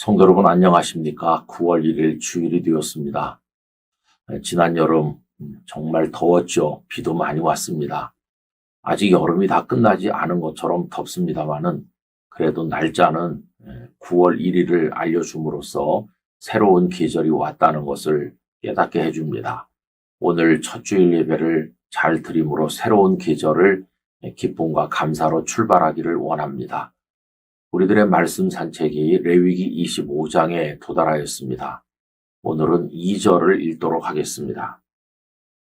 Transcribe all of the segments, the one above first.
성도 여러분 안녕하십니까? 9월 1일 주일이 되었습니다. 지난 여름 정말 더웠죠. 비도 많이 왔습니다. 아직 여름이 다 끝나지 않은 것처럼 덥습니다만은 그래도 날짜는 9월 1일을 알려줌으로써 새로운 계절이 왔다는 것을 깨닫게 해줍니다. 오늘 첫 주일 예배를 잘 드림으로 새로운 계절을 기쁨과 감사로 출발하기를 원합니다. 우리들의 말씀 산책이 레위기 25장에 도달하였습니다. 오늘은 2절을 읽도록 하겠습니다.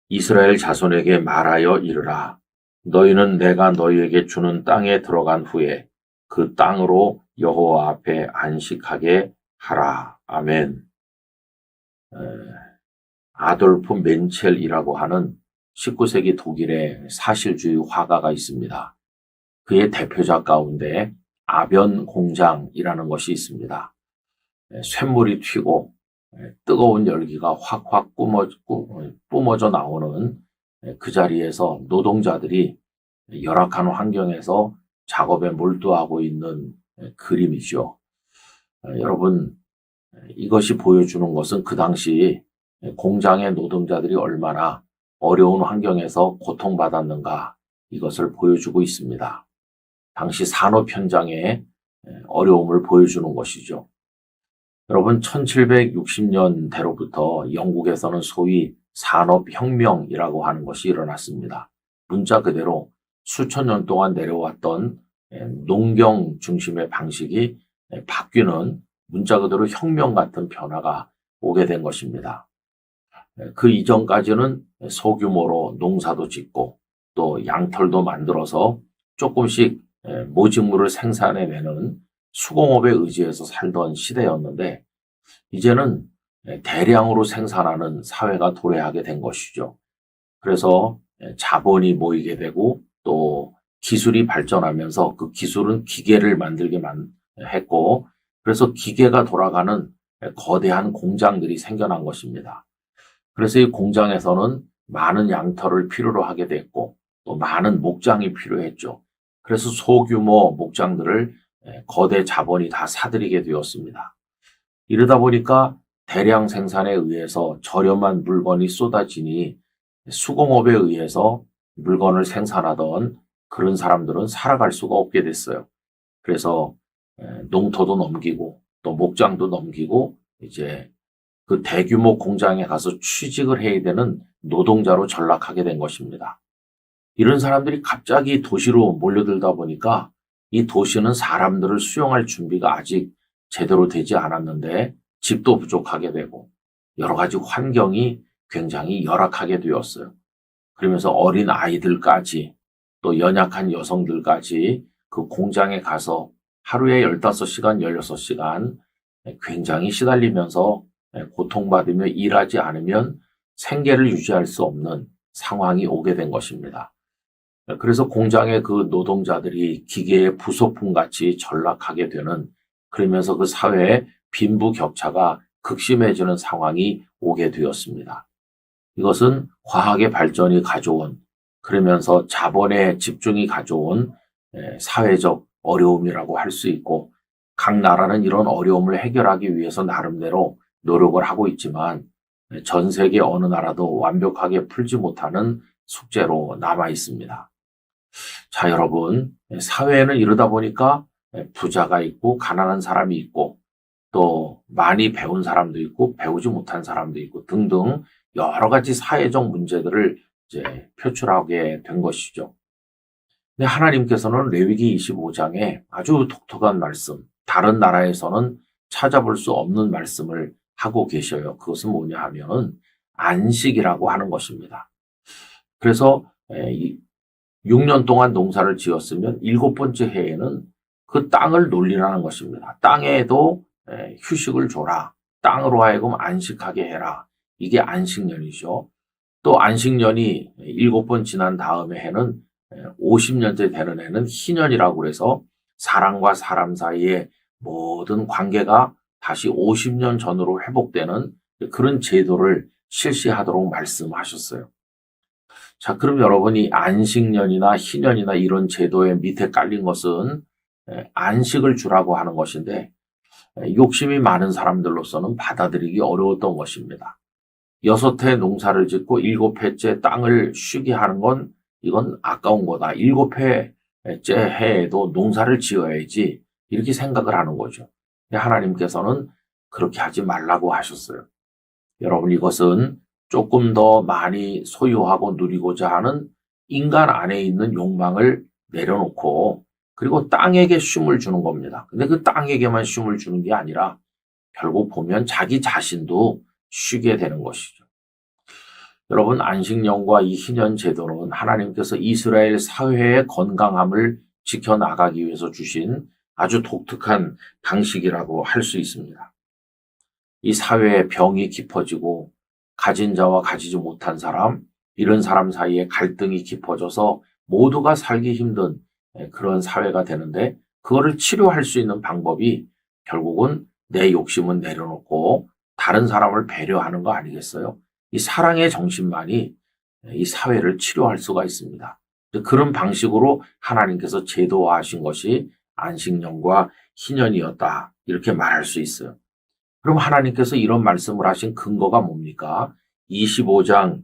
이스라엘 자손에게 말하여 이르라. 너희는 내가 너희에게 주는 땅에 들어간 후에 그 땅으로 여호와 앞에 안식하게 하라. 아멘. 아돌프 멘첼이라고 하는 19세기 독일의 사실주의 화가가 있습니다. 그의 대표작 가운데 아변 공장이라는 것이 있습니다. 쇳물이 튀고 뜨거운 열기가 확확 뿜어져 나오는 그 자리에서 노동자들이 열악한 환경에서 작업에 몰두하고 있는 그림이죠. 여러분, 이것이 보여주는 것은 그 당시 공장의 노동자들이 얼마나 어려운 환경에서 고통받았는가 이것을 보여주고 있습니다. 당시 산업 현장의 어려움을 보여주는 것이죠. 여러분 1760년대로부터 영국에서는 소위 산업혁명이라고 하는 것이 일어났습니다. 문자 그대로 수천 년 동안 내려왔던 농경 중심의 방식이 바뀌는 문자 그대로 혁명 같은 변화가 오게 된 것입니다. 그 이전까지는 소규모로 농사도 짓고 또 양털도 만들어서 조금씩 모직물을 생산해내는 수공업에 의지해서 살던 시대였는데 이제는 대량으로 생산하는 사회가 도래하게 된 것이죠. 그래서 자본이 모이게 되고 또 기술이 발전하면서 그 기술은 기계를 만들게 했고 그래서 기계가 돌아가는 거대한 공장들이 생겨난 것입니다. 그래서 이 공장에서는 많은 양털을 필요로 하게 됐고 또 많은 목장이 필요했죠. 그래서 소규모 목장들을 거대 자본이 다 사들이게 되었습니다. 이러다 보니까 대량 생산에 의해서 저렴한 물건이 쏟아지니 수공업에 의해서 물건을 생산하던 그런 사람들은 살아갈 수가 없게 됐어요. 그래서 농토도 넘기고 또 목장도 넘기고 이제 그 대규모 공장에 가서 취직을 해야 되는 노동자로 전락하게 된 것입니다. 이런 사람들이 갑자기 도시로 몰려들다 보니까 이 도시는 사람들을 수용할 준비가 아직 제대로 되지 않았는데 집도 부족하게 되고 여러 가지 환경이 굉장히 열악하게 되었어요. 그러면서 어린 아이들까지 또 연약한 여성들까지 그 공장에 가서 하루에 15시간, 16시간 굉장히 시달리면서 고통받으며 일하지 않으면 생계를 유지할 수 없는 상황이 오게 된 것입니다. 그래서 공장의 그 노동자들이 기계의 부속품같이 전락하게 되는 그러면서 그 사회의 빈부격차가 극심해지는 상황이 오게 되었습니다. 이것은 과학의 발전이 가져온 그러면서 자본의 집중이 가져온 사회적 어려움이라고 할 수 있고 각 나라는 이런 어려움을 해결하기 위해서 나름대로 노력을 하고 있지만 전 세계 어느 나라도 완벽하게 풀지 못하는 숙제로 남아 있습니다. 자, 여러분, 사회에는 이러다 보니까 부자가 있고 가난한 사람이 있고 또 많이 배운 사람도 있고 배우지 못한 사람도 있고 등등 여러 가지 사회적 문제들을 이제 표출하게 된 것이죠. 근데 하나님께서는 레위기 25장에 아주 독특한 말씀, 다른 나라에서는 찾아볼 수 없는 말씀을 하고 계셔요. 그것은 뭐냐 하면 안식이라고 하는 것입니다. 그래서 6년 동안 농사를 지었으면 7번째 해에는 그 땅을 놀리라는 것입니다. 땅에도 휴식을 줘라. 땅으로 하여금 안식하게 해라. 이게 안식년이죠. 또 안식년이 7번 지난 다음에 해는 50년째 되는 해는 희년이라고 해서 사람과 사람 사이의 모든 관계가 다시 50년 전으로 회복되는 그런 제도를 실시하도록 말씀하셨어요. 자, 그럼 여러분이 안식년이나 희년이나 이런 제도의 밑에 깔린 것은 안식을 주라고 하는 것인데 욕심이 많은 사람들로서는 받아들이기 어려웠던 것입니다. 6해 농사를 짓고 7해째 땅을 쉬게 하는 건 이건 아까운 거다. 7해째 해에도 농사를 지어야지 이렇게 생각을 하는 거죠. 하나님께서는 그렇게 하지 말라고 하셨어요. 여러분, 이것은 조금 더 많이 소유하고 누리고자 하는 인간 안에 있는 욕망을 내려놓고 그리고 땅에게 쉼을 주는 겁니다. 근데 그 땅에게만 쉼을 주는 게 아니라 결국 보면 자기 자신도 쉬게 되는 것이죠. 여러분, 안식년과 이 희년 제도는 하나님께서 이스라엘 사회의 건강함을 지켜나가기 위해서 주신 아주 독특한 방식이라고 할 수 있습니다. 이 사회의 병이 깊어지고 가진 자와 가지지 못한 사람, 이런 사람 사이에 갈등이 깊어져서 모두가 살기 힘든 그런 사회가 되는데 그거를 치료할 수 있는 방법이 결국은 내 욕심은 내려놓고 다른 사람을 배려하는 거 아니겠어요? 이 사랑의 정신만이 이 사회를 치료할 수가 있습니다. 그런 방식으로 하나님께서 제도화하신 것이 안식년과 희년이었다. 이렇게 말할 수 있어요. 그럼 하나님께서 이런 말씀을 하신 근거가 뭡니까? 25장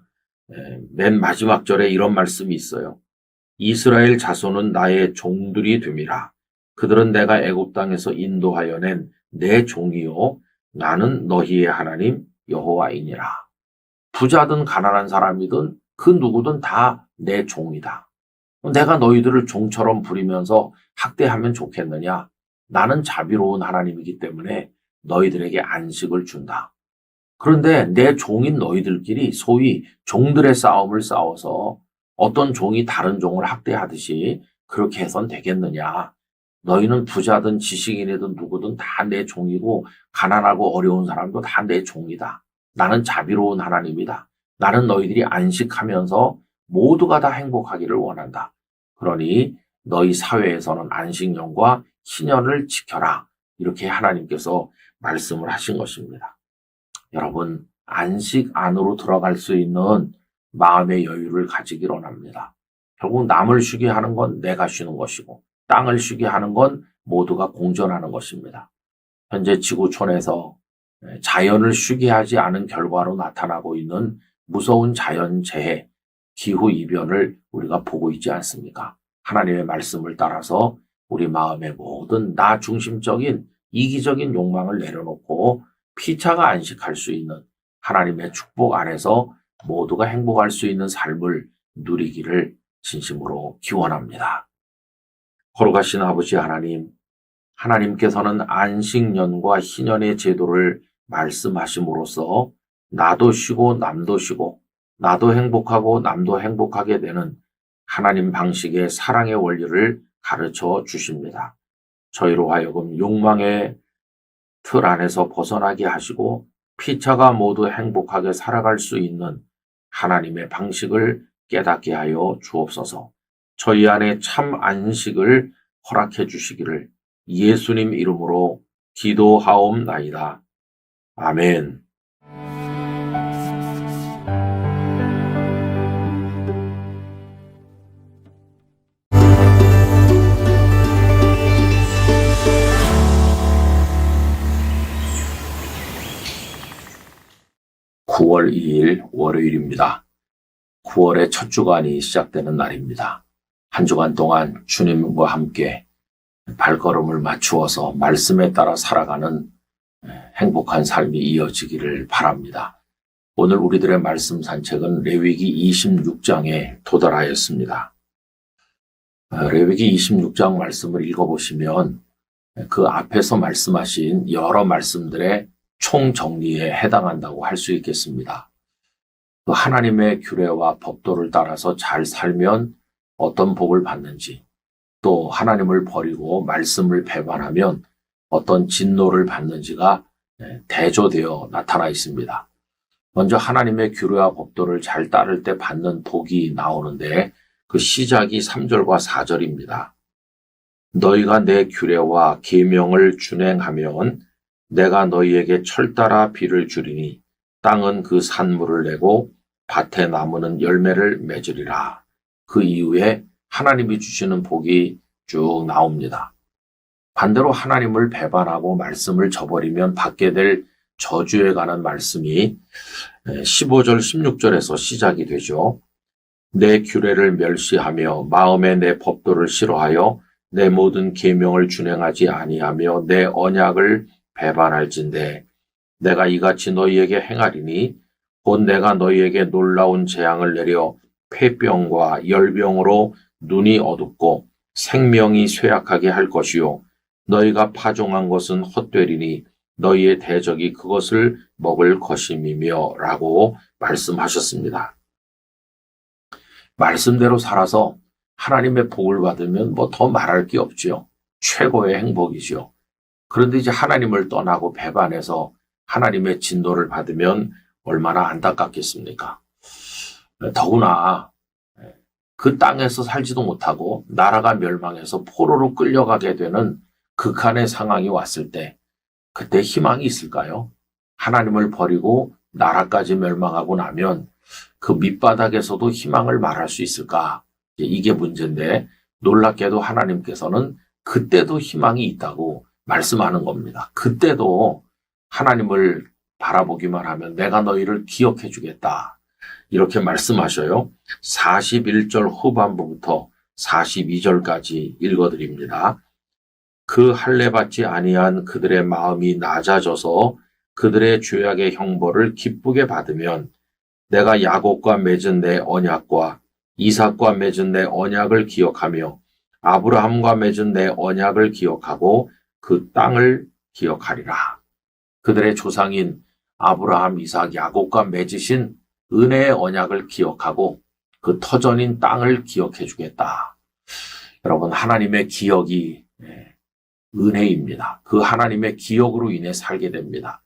맨 마지막 절에 이런 말씀이 있어요. 이스라엘 자손은 나의 종들이 됨이라. 그들은 내가 애굽 땅에서 인도하여 낸 내 종이요 나는 너희의 하나님 여호와이니라. 부자든 가난한 사람이든 그 누구든 다 내 종이다. 내가 너희들을 종처럼 부리면서 학대하면 좋겠느냐? 나는 자비로운 하나님이기 때문에 너희들에게 안식을 준다. 그런데 내 종인 너희들끼리 소위 종들의 싸움을 싸워서 어떤 종이 다른 종을 학대하듯이 그렇게 해선 되겠느냐? 너희는 부자든 지식인이든 누구든 다 내 종이고 가난하고 어려운 사람도 다 내 종이다. 나는 자비로운 하나님이다. 나는 너희들이 안식하면서 모두가 다 행복하기를 원한다. 그러니 너희 사회에서는 안식년과 희년을 지켜라. 이렇게 하나님께서 말씀을 하신 것입니다. 여러분, 안식 안으로 들어갈 수 있는 마음의 여유를 가지기 원합니다. 결국 남을 쉬게 하는 건 내가 쉬는 것이고 땅을 쉬게 하는 건 모두가 공존하는 것입니다. 현재 지구촌에서 자연을 쉬게 하지 않은 결과로 나타나고 있는 무서운 자연재해, 기후이변을 우리가 보고 있지 않습니까? 하나님의 말씀을 따라서 우리 마음의 모든 나 중심적인 이기적인 욕망을 내려놓고 피차가 안식할 수 있는 하나님의 축복 안에서 모두가 행복할 수 있는 삶을 누리기를 진심으로 기원합니다. 거룩하신 아버지 하나님, 하나님께서는 안식년과 희년의 제도를 말씀하심으로써 나도 쉬고 남도 쉬고 나도 행복하고 남도 행복하게 되는 하나님 방식의 사랑의 원리를 가르쳐 주십니다. 저희로 하여금 욕망의 틀 안에서 벗어나게 하시고 피차가 모두 행복하게 살아갈 수 있는 하나님의 방식을 깨닫게 하여 주옵소서. 저희 안에 참 안식을 허락해 주시기를 예수님 이름으로 기도하옵나이다. 아멘. 9월 2일 월요일입니다. 9월의 첫 주간이 시작되는 날입니다. 한 주간 동안 주님과 함께 발걸음을 맞추어서 말씀에 따라 살아가는 행복한 삶이 이어지기를 바랍니다. 오늘 우리들의 말씀 산책은 레위기 26장에 도달하였습니다. 레위기 26장 말씀을 읽어보시면 그 앞에서 말씀하신 여러 말씀들의 총정리에 해당한다고 할 수 있겠습니다. 그 하나님의 규례와 법도를 따라서 잘 살면 어떤 복을 받는지, 또 하나님을 버리고 말씀을 배반하면 어떤 진노를 받는지가 대조되어 나타나 있습니다. 먼저 하나님의 규례와 법도를 잘 따를 때 받는 복이 나오는데 그 시작이 3절과 4절입니다. 너희가 내 규례와 계명을 준행하면 내가 너희에게 철따라 비를 주리니 땅은 그 산물을 내고 밭의 나무는 열매를 맺으리라. 그 이후에 하나님이 주시는 복이 쭉 나옵니다. 반대로 하나님을 배반하고 말씀을 저버리면 받게 될 저주에 관한 말씀이 15절, 16절에서 시작이 되죠. 내 규례를 멸시하며 마음에 내 법도를 싫어하여 내 모든 계명을 준행하지 아니하며 내 언약을 배반할진대 내가 이같이 너희에게 행하리니 곧 내가 너희에게 놀라운 재앙을 내려 폐병과 열병으로 눈이 어둡고 생명이 쇠약하게 할 것이요 너희가 파종한 것은 헛되리니 너희의 대적이 그것을 먹을 것임이며 라고 말씀하셨습니다. 말씀대로 살아서 하나님의 복을 받으면 뭐 더 말할 게 없지요. 최고의 행복이지요. 그런데 이제 하나님을 떠나고 배반해서 하나님의 진노를 받으면 얼마나 안타깝겠습니까? 더구나 그 땅에서 살지도 못하고 나라가 멸망해서 포로로 끌려가게 되는 극한의 상황이 왔을 때 그때 희망이 있을까요? 하나님을 버리고 나라까지 멸망하고 나면 그 밑바닥에서도 희망을 말할 수 있을까? 이게 문제인데 놀랍게도 하나님께서는 그때도 희망이 있다고 말씀하는 겁니다. 그때도 하나님을 바라보기만 하면 내가 너희를 기억해 주겠다. 이렇게 말씀하셔요. 41절 후반부부터 42절까지 읽어드립니다. 그 할례 받지 아니한 그들의 마음이 낮아져서 그들의 죄악의 형벌을 기쁘게 받으면 내가 야곱과 맺은 내 언약과 이삭과 맺은 내 언약을 기억하며 아브라함과 맺은 내 언약을 기억하고 그 땅을 기억하리라. 그들의 조상인 아브라함, 이삭, 야곱과 맺으신 은혜의 언약을 기억하고 그 터전인 땅을 기억해 주겠다. 여러분, 하나님의 기억이 은혜입니다. 그 하나님의 기억으로 인해 살게 됩니다.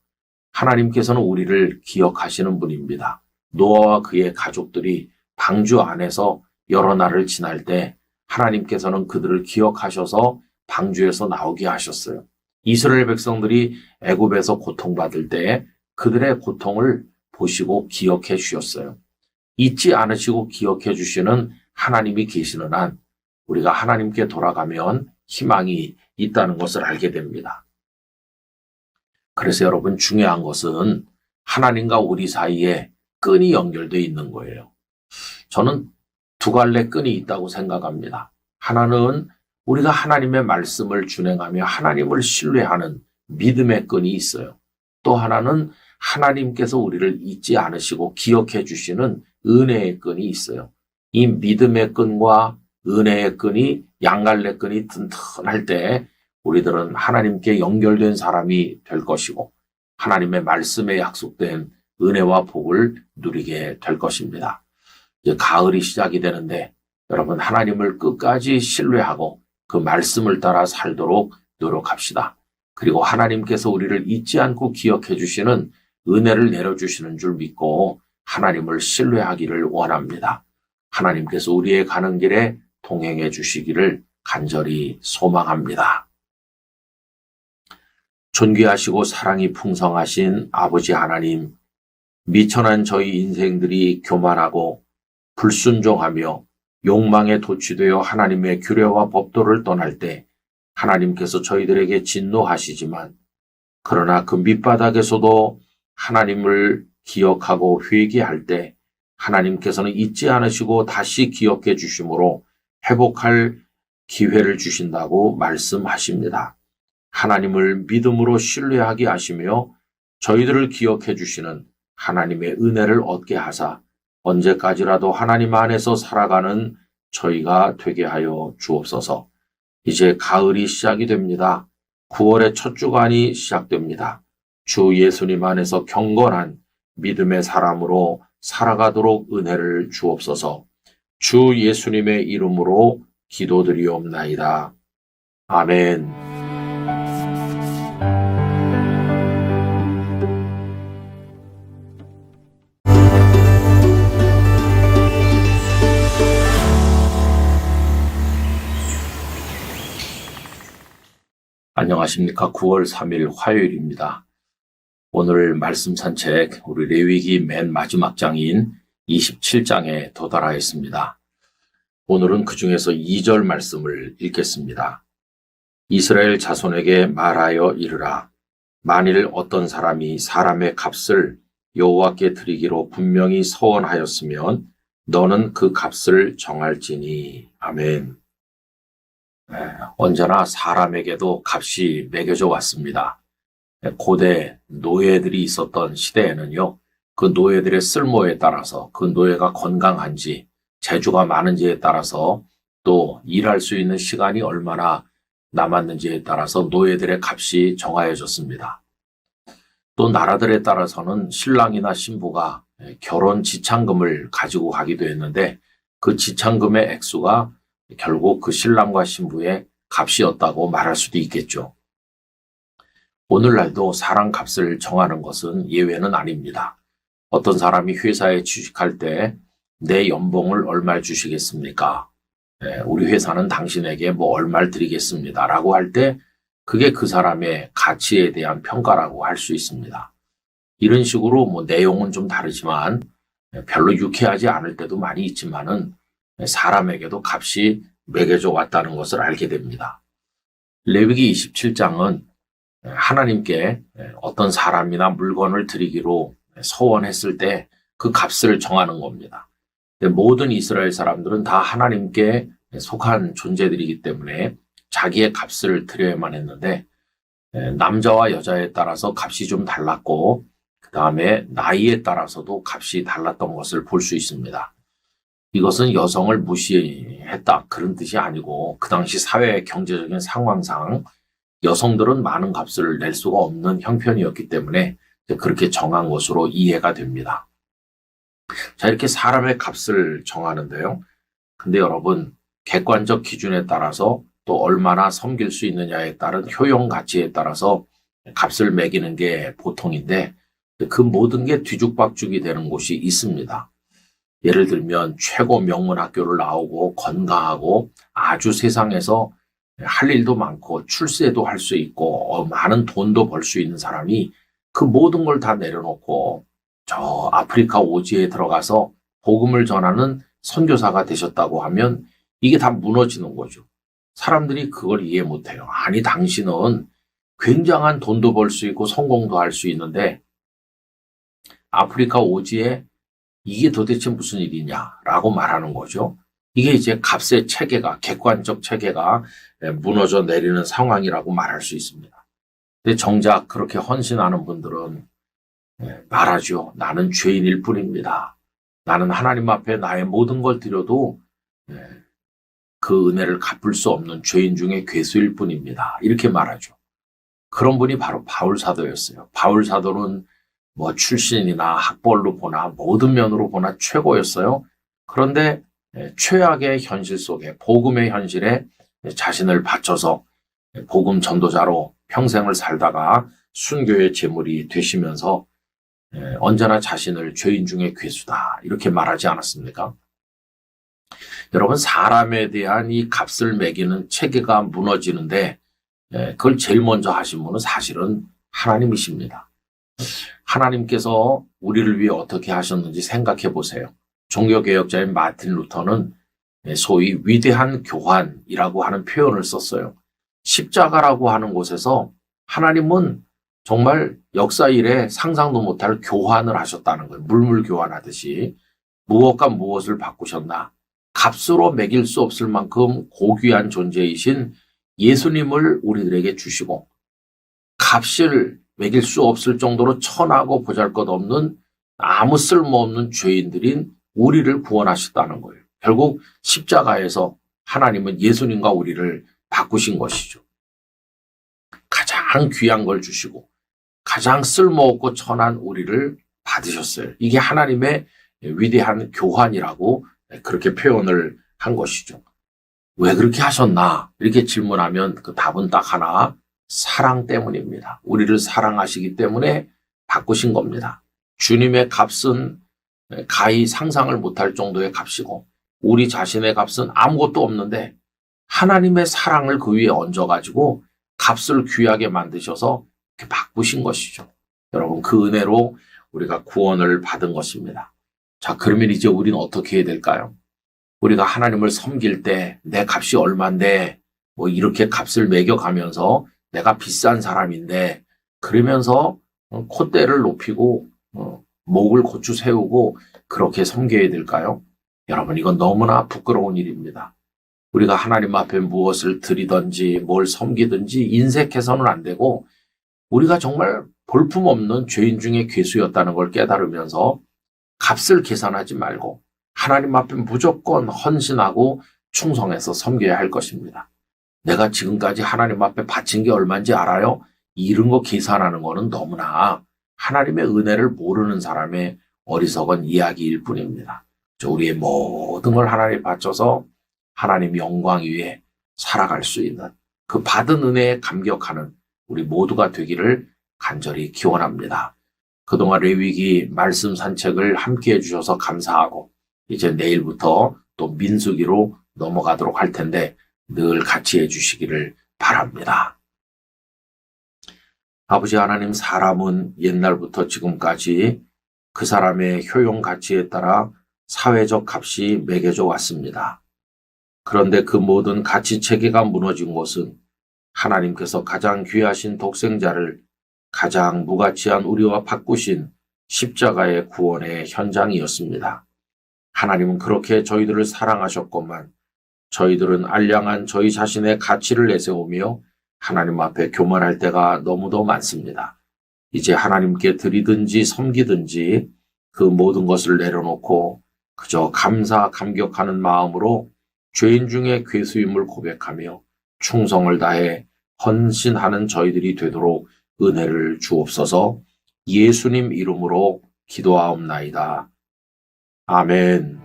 하나님께서는 우리를 기억하시는 분입니다. 노아와 그의 가족들이 방주 안에서 여러 날을 지날 때 하나님께서는 그들을 기억하셔서 방주에서 나오게 하셨어요. 이스라엘 백성들이 애굽에서 고통받을 때 그들의 고통을 보시고 기억해 주셨어요. 잊지 않으시고 기억해 주시는 하나님이 계시는 한 우리가 하나님께 돌아가면 희망이 있다는 것을 알게 됩니다. 그래서 여러분 중요한 것은 하나님과 우리 사이에 끈이 연결되어 있는 거예요. 저는 두 갈래 끈이 있다고 생각합니다. 하나는 우리가 하나님의 말씀을 준행하며 하나님을 신뢰하는 믿음의 끈이 있어요. 또 하나는 하나님께서 우리를 잊지 않으시고 기억해 주시는 은혜의 끈이 있어요. 이 믿음의 끈과 은혜의 끈이 양갈래 끈이 튼튼할 때 우리들은 하나님께 연결된 사람이 될 것이고 하나님의 말씀에 약속된 은혜와 복을 누리게 될 것입니다. 이제 가을이 시작이 되는데 여러분 하나님을 끝까지 신뢰하고 그 말씀을 따라 살도록 노력합시다. 그리고 하나님께서 우리를 잊지 않고 기억해 주시는 은혜를 내려주시는 줄 믿고 하나님을 신뢰하기를 원합니다. 하나님께서 우리의 가는 길에 동행해 주시기를 간절히 소망합니다. 존귀하시고 사랑이 풍성하신 아버지 하나님, 미천한 저희 인생들이 교만하고 불순종하며 욕망에 도취되어 하나님의 규례와 법도를 떠날 때 하나님께서 저희들에게 진노하시지만 그러나 그 밑바닥에서도 하나님을 기억하고 회개할 때 하나님께서는 잊지 않으시고 다시 기억해 주심으로 회복할 기회를 주신다고 말씀하십니다. 하나님을 믿음으로 신뢰하게 하시며 저희들을 기억해 주시는 하나님의 은혜를 얻게 하사 언제까지라도 하나님 안에서 살아가는 저희가 되게 하여 주옵소서. 이제 가을이 시작이 됩니다. 9월의 첫 주간이 시작됩니다. 주 예수님 안에서 경건한 믿음의 사람으로 살아가도록 은혜를 주옵소서. 주 예수님의 이름으로 기도드리옵나이다. 아멘. 안녕하십니까. 9월 3일 화요일입니다. 오늘 말씀 산책 우리 레위기 맨 마지막 장인 27장에 도달하였습니다. 오늘은 그 중에서 2절 말씀을 읽겠습니다. 이스라엘 자손에게 말하여 이르라. 만일 어떤 사람이 사람의 값을 여호와께 드리기로 분명히 서원하였으면 너는 그 값을 정할지니. 아멘. 언제나 사람에게도 값이 매겨져 왔습니다. 고대 노예들이 있었던 시대에는요, 그 노예들의 쓸모에 따라서 그 노예가 건강한지 재주가 많은지에 따라서 또 일할 수 있는 시간이 얼마나 남았는지에 따라서 노예들의 값이 정하여졌습니다. 또 나라들에 따라서는 신랑이나 신부가 결혼 지참금을 가지고 가기도 했는데 그 지참금의 액수가 결국 그 신랑과 신부의 값이었다고 말할 수도 있겠죠. 오늘날도 사람 값을 정하는 것은 예외는 아닙니다. 어떤 사람이 회사에 취직할 때 내 연봉을 얼마 주시겠습니까? 우리 회사는 당신에게 뭐 얼마를 드리겠습니다. 라고 할 때 그게 그 사람의 가치에 대한 평가라고 할 수 있습니다. 이런 식으로 뭐 내용은 좀 다르지만 별로 유쾌하지 않을 때도 많이 있지만은 사람에게도 값이 매겨져 왔다는 것을 알게 됩니다. 레위기 27장은 하나님께 어떤 사람이나 물건을 드리기로 서원했을 때 그 값을 정하는 겁니다. 모든 이스라엘 사람들은 다 하나님께 속한 존재들이기 때문에 자기의 값을 드려야만 했는데 남자와 여자에 따라서 값이 좀 달랐고 그 다음에 나이에 따라서도 값이 달랐던 것을 볼 수 있습니다. 이것은 여성을 무시했다 그런 뜻이 아니고 그 당시 사회 경제적인 상황상 여성들은 많은 값을 낼 수가 없는 형편이었기 때문에 그렇게 정한 것으로 이해가 됩니다. 자, 이렇게 사람의 값을 정하는데요. 근데 여러분, 객관적 기준에 따라서 또 얼마나 섬길 수 있느냐에 따른 효용 가치에 따라서 값을 매기는 게 보통인데 그 모든 게 뒤죽박죽이 되는 곳이 있습니다. 예를 들면 최고 명문 학교를 나오고 건강하고 아주 세상에서 할 일도 많고 출세도 할 수 있고 많은 돈도 벌 수 있는 사람이 그 모든 걸 다 내려놓고 저 아프리카 오지에 들어가서 복음을 전하는 선교사가 되셨다고 하면 이게 다 무너지는 거죠. 사람들이 그걸 이해 못해요. 아니 당신은 굉장한 돈도 벌 수 있고 성공도 할 수 있는데 아프리카 오지에 이게 도대체 무슨 일이냐라고 말하는 거죠. 이게 이제 값의 체계가 객관적 체계가 무너져 내리는 상황이라고 말할 수 있습니다. 근데 정작 그렇게 헌신하는 분들은 말하죠. 나는 죄인일 뿐입니다. 나는 하나님 앞에 나의 모든 걸 드려도 그 은혜를 갚을 수 없는 죄인 중에 괴수일 뿐입니다. 이렇게 말하죠. 그런 분이 바로 바울 사도였어요. 바울 사도는 뭐 출신이나 학벌로 보나 모든 면으로 보나 최고였어요. 그런데 최악의 현실 속에 복음의 현실에 자신을 바쳐서 복음 전도자로 평생을 살다가 순교의 제물이 되시면서 언제나 자신을 죄인 중에 괴수다 이렇게 말하지 않았습니까? 여러분 사람에 대한 이 값을 매기는 체계가 무너지는데 그걸 제일 먼저 하신 분은 사실은 하나님이십니다. 하나님께서 우리를 위해 어떻게 하셨는지 생각해 보세요. 종교개혁자인 마틴 루터는 소위 위대한 교환이라고 하는 표현을 썼어요. 십자가라고 하는 곳에서 하나님은 정말 역사 이래 상상도 못할 교환을 하셨다는 거예요. 물물 교환하듯이 무엇과 무엇을 바꾸셨나. 값으로 매길 수 없을 만큼 고귀한 존재이신 예수님을 우리들에게 주시고 값을 매길 수 없을 정도로 천하고 보잘것없는 아무 쓸모없는 죄인들인 우리를 구원하셨다는 거예요. 결국 십자가에서 하나님은 예수님과 우리를 바꾸신 것이죠. 가장 귀한 걸 주시고 가장 쓸모없고 천한 우리를 받으셨어요. 이게 하나님의 위대한 교환이라고 그렇게 표현을 한 것이죠. 왜 그렇게 하셨나? 이렇게 질문하면 그 답은 딱 하나, 사랑 때문입니다. 우리를 사랑하시기 때문에 바꾸신 겁니다. 주님의 값은 가히 상상을 못할 정도의 값이고 우리 자신의 값은 아무것도 없는데 하나님의 사랑을 그 위에 얹어가지고 값을 귀하게 만드셔서 이렇게 바꾸신 것이죠. 여러분 그 은혜로 우리가 구원을 받은 것입니다. 자, 그러면 이제 우리는 어떻게 해야 될까요? 우리가 하나님을 섬길 때 내 값이 얼만데 뭐 이렇게 값을 매겨가면서 내가 비싼 사람인데 그러면서 콧대를 높이고 목을 고추 세우고 그렇게 섬겨야 될까요? 여러분, 이건 너무나 부끄러운 일입니다. 우리가 하나님 앞에 무엇을 드리든지 뭘 섬기든지 인색해서는 안 되고 우리가 정말 볼품없는 죄인 중에 괴수였다는 걸 깨달으면서 값을 계산하지 말고 하나님 앞에 무조건 헌신하고 충성해서 섬겨야 할 것입니다. 내가 지금까지 하나님 앞에 바친 게 얼마인지 알아요? 이런 거 계산하는 거는 너무나 하나님의 은혜를 모르는 사람의 어리석은 이야기일 뿐입니다. 우리의 모든 걸 하나님에 바쳐서 하나님 영광 위에 살아갈 수 있는 그 받은 은혜에 감격하는 우리 모두가 되기를 간절히 기원합니다. 그동안 레위기 말씀 산책을 함께 해주셔서 감사하고 이제 내일부터 또 민수기로 넘어가도록 할 텐데 늘 같이 해주시기를 바랍니다. 아버지 하나님, 사람은 옛날부터 지금까지 그 사람의 효용 가치에 따라 사회적 값이 매겨져 왔습니다. 그런데 그 모든 가치 체계가 무너진 곳은 하나님께서 가장 귀하신 독생자를 가장 무가치한 우리와 바꾸신 십자가의 구원의 현장이었습니다. 하나님은 그렇게 저희들을 사랑하셨건만 저희들은 알량한 저희 자신의 가치를 내세우며 하나님 앞에 교만할 때가 너무도 많습니다. 이제 하나님께 드리든지 섬기든지 그 모든 것을 내려놓고 그저 감사 감격하는 마음으로 죄인 중에 괴수임을 고백하며 충성을 다해 헌신하는 저희들이 되도록 은혜를 주옵소서. 예수님 이름으로 기도하옵나이다. 아멘.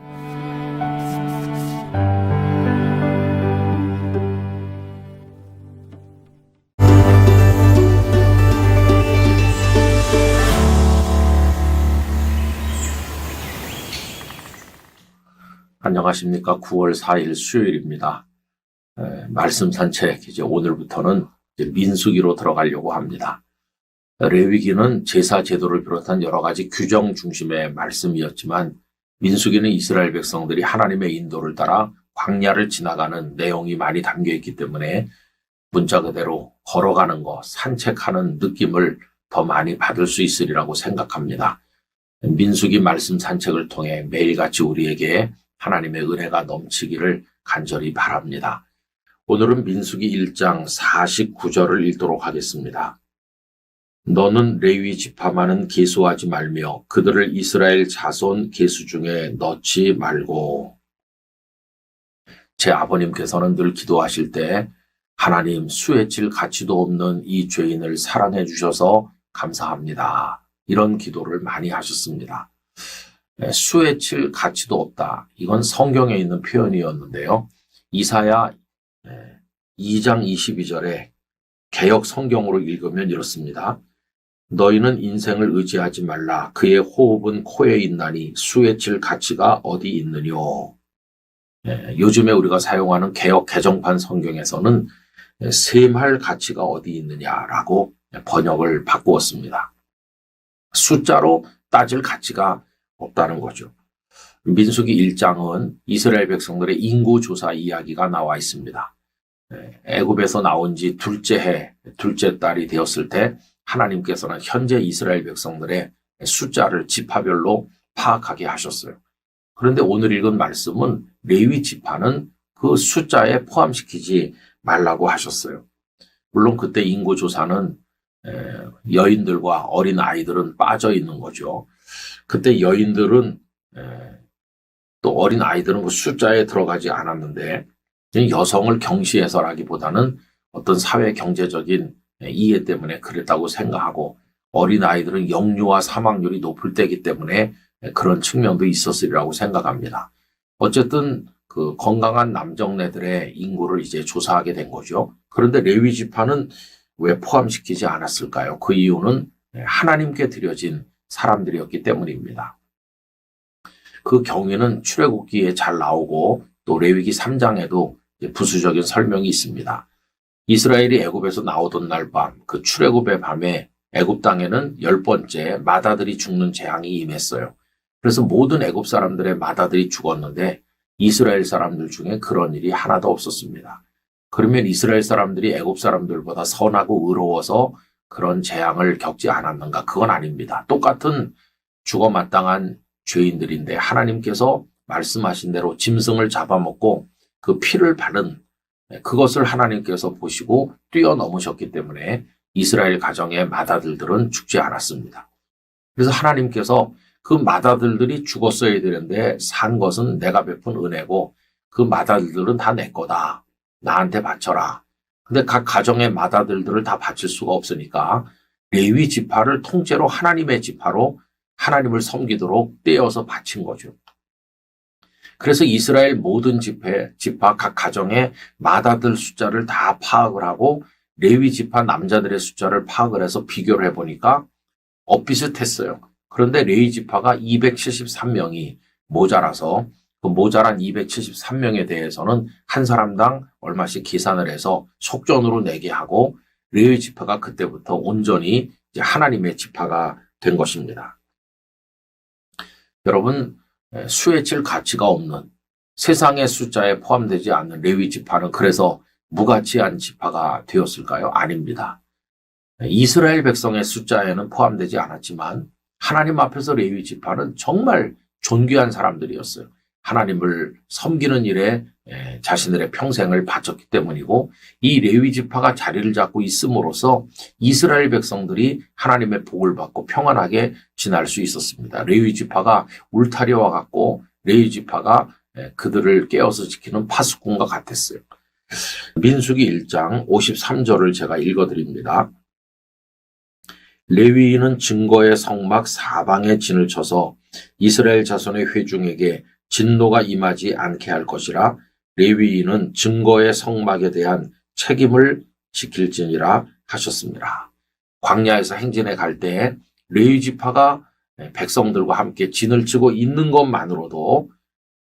안녕하십니까. 9월 4일 수요일입니다. 말씀 산책, 이제 오늘부터는 이제 민수기로 들어가려고 합니다. 레위기는 제사 제도를 비롯한 여러 가지 규정 중심의 말씀이었지만 민수기는 이스라엘 백성들이 하나님의 인도를 따라 광야를 지나가는 내용이 많이 담겨 있기 때문에 문자 그대로 걸어가는 것, 산책하는 느낌을 더 많이 받을 수 있으리라고 생각합니다. 민수기 말씀 산책을 통해 매일같이 우리에게 하나님의 은혜가 넘치기를 간절히 바랍니다. 오늘은 민수기 1장 49절을 읽도록 하겠습니다. 너는 레위 지파만은 계수하지 말며 그들을 이스라엘 자손 계수 중에 넣지 말고. 제 아버님께서는 늘 기도하실 때 하나님, 수에 칠 가치도 없는 이 죄인을 사랑해 주셔서 감사합니다. 이런 기도를 많이 하셨습니다. 수에 칠 가치도 없다. 이건 성경에 있는 표현이었는데요. 이사야 2장 22절에 개역 성경으로 읽으면 이렇습니다. 너희는 인생을 의지하지 말라. 그의 호흡은 코에 있나니 수에 칠 가치가 어디 있느뇨. 요즘에 우리가 사용하는 개역 개정판 성경에서는 셈할 가치가 어디 있느냐라고 번역을 바꾸었습니다. 숫자로 따질 가치가 없다는 거죠. 민수기 1장은 이스라엘 백성들의 인구조사 이야기가 나와 있습니다. 애굽에서 나온 지 둘째 해, 둘째 달이 되었을 때 하나님께서는 현재 이스라엘 백성들의 숫자를 지파별로 파악하게 하셨어요. 그런데 오늘 읽은 말씀은 레위 지파는 그 숫자에 포함시키지 말라고 하셨어요. 물론 그때 인구조사는 여인들과 어린 아이들은 빠져 있는 거죠. 그때 여인들은 또 어린 아이들은 그 숫자에 들어가지 않았는데 여성을 경시해서라기보다는 어떤 사회 경제적인 이해 때문에 그랬다고 생각하고 어린 아이들은 영유아 사망률이 높을 때이기 때문에 그런 측면도 있었으리라고 생각합니다. 어쨌든 그 건강한 남정네들의 인구를 이제 조사하게 된 거죠. 그런데 레위 지파는 왜 포함시키지 않았을까요? 그 이유는 하나님께 드려진 사람들이었기 때문입니다. 그 경위는 출애굽기에 잘 나오고 또 레위기 3장에도 부수적인 설명이 있습니다. 이스라엘이 애굽에서 나오던 날 밤, 그 출애굽의 밤에 애굽 땅에는 10번째 마다들이 죽는 재앙이 임했어요. 그래서 모든 애굽 사람들의 마다들이 죽었는데 이스라엘 사람들 중에 그런 일이 하나도 없었습니다. 그러면 이스라엘 사람들이 애굽 사람들보다 선하고 의로워서 그런 재앙을 겪지 않았는가? 그건 아닙니다. 똑같은 죽어마땅한 죄인들인데 하나님께서 말씀하신 대로 짐승을 잡아먹고 그 피를 바른 그것을 하나님께서 보시고 뛰어넘으셨기 때문에 이스라엘 가정의 맏아들들은 죽지 않았습니다. 그래서 하나님께서 그 맏아들들이 죽었어야 되는데 산 것은 내가 베푼 은혜고 그 맏아들들은 다 내 거다. 나한테 바쳐라. 근데 각 가정의 맏아들들을 다 바칠 수가 없으니까 레위 지파를 통째로 하나님의 지파로 하나님을 섬기도록 떼어서 바친 거죠. 그래서 이스라엘 모든 지파 각 가정의 맏아들 숫자를 다 파악을 하고 레위 지파 남자들의 숫자를 파악을 해서 비교를 해보니까 비슷했어요. 그런데 레위 지파가 273명이 모자라서 그 모자란 273명에 대해서는 한 사람당 얼마씩 계산을 해서 속전으로 내게 하고 레위 지파가 그때부터 온전히 이제 하나님의 지파가 된 것입니다. 여러분, 수에 칠 가치가 없는 세상의 숫자에 포함되지 않는 레위 지파는 그래서 무가치한 지파가 되었을까요? 아닙니다. 이스라엘 백성의 숫자에는 포함되지 않았지만 하나님 앞에서 레위 지파는 정말 존귀한 사람들이었어요. 하나님을 섬기는 일에 자신들의 평생을 바쳤기 때문이고 이 레위 지파가 자리를 잡고 있음으로써 이스라엘 백성들이 하나님의 복을 받고 평안하게 지날 수 있었습니다. 레위 지파가 울타리와 같고 레위 지파가 그들을 깨어서 지키는 파수꾼과 같았어요. 민수기 1장 53절을 제가 읽어드립니다. 레위인은 증거의 성막 사방에 진을 쳐서 이스라엘 자손의 회중에게 진노가 임하지 않게 할 것이라. 레위인은 증거의 성막에 대한 책임을 지킬지니라 하셨습니다. 광야에서 행진에 갈 때 레위 지파가 백성들과 함께 진을 치고 있는 것만으로도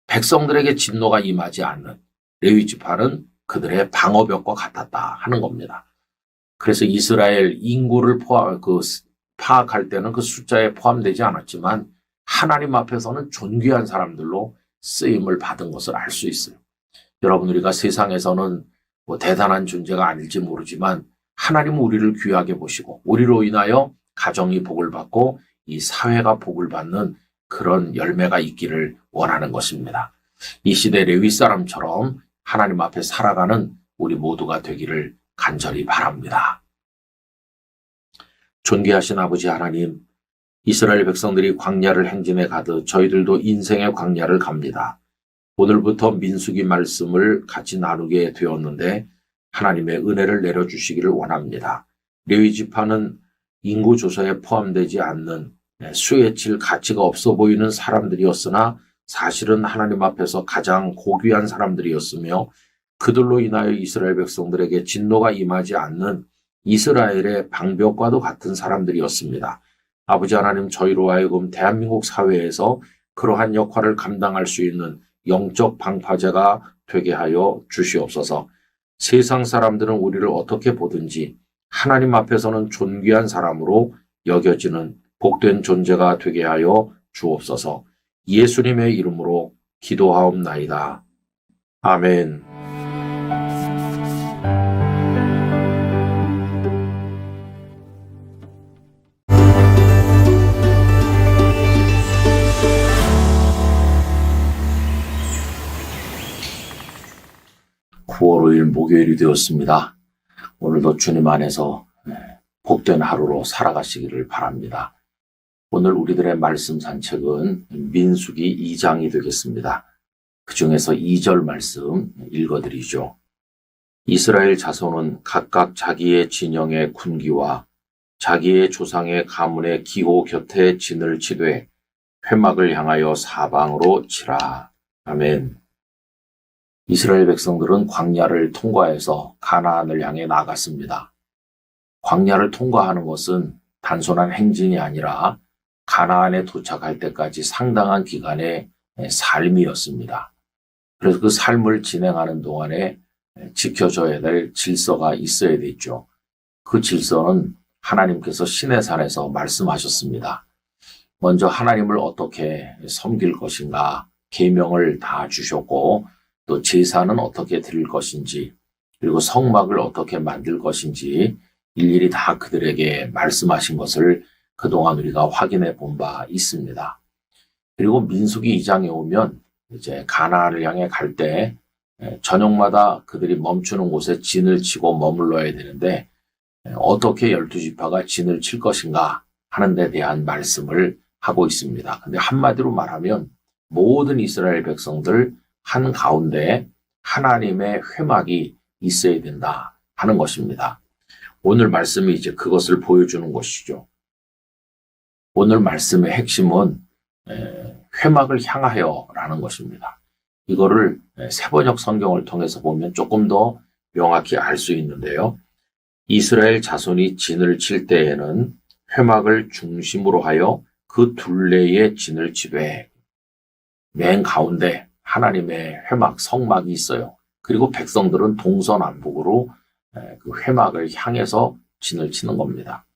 백성들에게 진노가 임하지 않는 레위 지파는 그들의 방어벽과 같았다 하는 겁니다. 그래서 이스라엘 인구를 파악할 때는 그 숫자에 포함되지 않았지만 하나님 앞에서는 존귀한 사람들로 쓰임을 받은 것을 알 수 있어요. 여러분, 우리가 세상에서는 대단한 존재가 아닐지 모르지만 하나님은 우리를 귀하게 보시고 우리로 인하여 가정이 복을 받고 이 사회가 복을 받는 그런 열매가 있기를 원하는 것입니다. 이 시대 레위 사람처럼 하나님 앞에 살아가는 우리 모두가 되기를 간절히 바랍니다. 존귀하신 아버지 하나님, 이스라엘 백성들이 광야를 행진해 가듯 저희들도 인생의 광야를 갑니다. 오늘부터 민수기 말씀을 같이 나누게 되었는데 하나님의 은혜를 내려주시기를 원합니다. 레위 지파는 인구 조사에 포함되지 않는 수에 칠 가치가 없어 보이는 사람들이었으나 사실은 하나님 앞에서 가장 고귀한 사람들이었으며 그들로 인하여 이스라엘 백성들에게 진노가 임하지 않는 이스라엘의 방벽과도 같은 사람들이었습니다. 아버지 하나님, 저희로 하여금 대한민국 사회에서 그러한 역할을 감당할 수 있는 영적 방파제가 되게 하여 주시옵소서. 세상 사람들은 우리를 어떻게 보든지 하나님 앞에서는 존귀한 사람으로 여겨지는 복된 존재가 되게 하여 주옵소서. 예수님의 이름으로 기도하옵나이다. 아멘. 9월 5일 목요일이 되었습니다. 오늘도 주님 안에서 복된 하루로 살아가시기를 바랍니다. 오늘 우리들의 말씀 산책은 민수기 2장이 되겠습니다. 그 중에서 2절 말씀 읽어드리죠. 이스라엘 자손은 각각 자기의 진영의 군기와 자기의 조상의 가문의 기호 곁에 진을 치되 회막을 향하여 사방으로 치라. 아멘. 이스라엘 백성들은 광야를 통과해서 가나안을 향해 나갔습니다. 광야를 통과하는 것은 단순한 행진이 아니라 가나안에 도착할 때까지 상당한 기간의 삶이었습니다. 그래서 그 삶을 진행하는 동안에 지켜져야 될 질서가 있어야 되죠. 그 질서는 하나님께서 시내산에서 말씀하셨습니다. 먼저 하나님을 어떻게 섬길 것인가 계명을 다 주셨고 또 제사는 어떻게 드릴 것인지 그리고 성막을 어떻게 만들 것인지 일일이 다 그들에게 말씀하신 것을 그동안 우리가 확인해 본 바 있습니다. 그리고 민수기 2장에 오면 이제 가나안을 향해 갈 때 저녁마다 그들이 멈추는 곳에 진을 치고 머물러야 되는데 어떻게 12지파가 진을 칠 것인가 하는 데 대한 말씀을 하고 있습니다. 근데 한마디로 말하면 모든 이스라엘 백성들 한가운데 하나님의 회막이 있어야 된다 하는 것입니다. 오늘 말씀이 이제 그것을 보여주는 것이죠. 오늘 말씀의 핵심은 회막을 향하여라는 것입니다. 이거를 세번역 성경을 통해서 보면 조금 더 명확히 알 수 있는데요. 이스라엘 자손이 진을 칠 때에는 회막을 중심으로 하여 그 둘레에 진을 치되 맨 가운데 하나님의 회막, 성막이 있어요. 그리고 백성들은 동서남북으로 그 회막을 향해서 진을 치는 겁니다.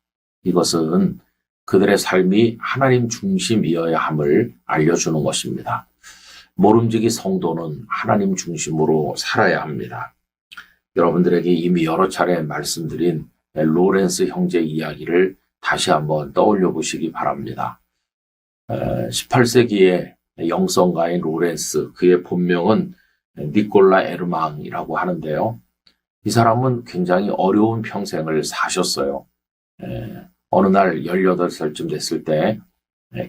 이것은 그들의 삶이 하나님 중심이어야 함을 알려주는 것입니다. 모름지기 성도는 하나님 중심으로 살아야 합니다. 여러분들에게 이미 여러 차례 말씀드린 로렌스 형제 이야기를 다시 한번 떠올려 보시기 바랍니다. 18세기의 영성가인 로렌스, 그의 본명은 니콜라 에르망이라고 하는데요. 이 사람은 굉장히 어려운 평생을 사셨어요. 어느 날 18살쯤 됐을 때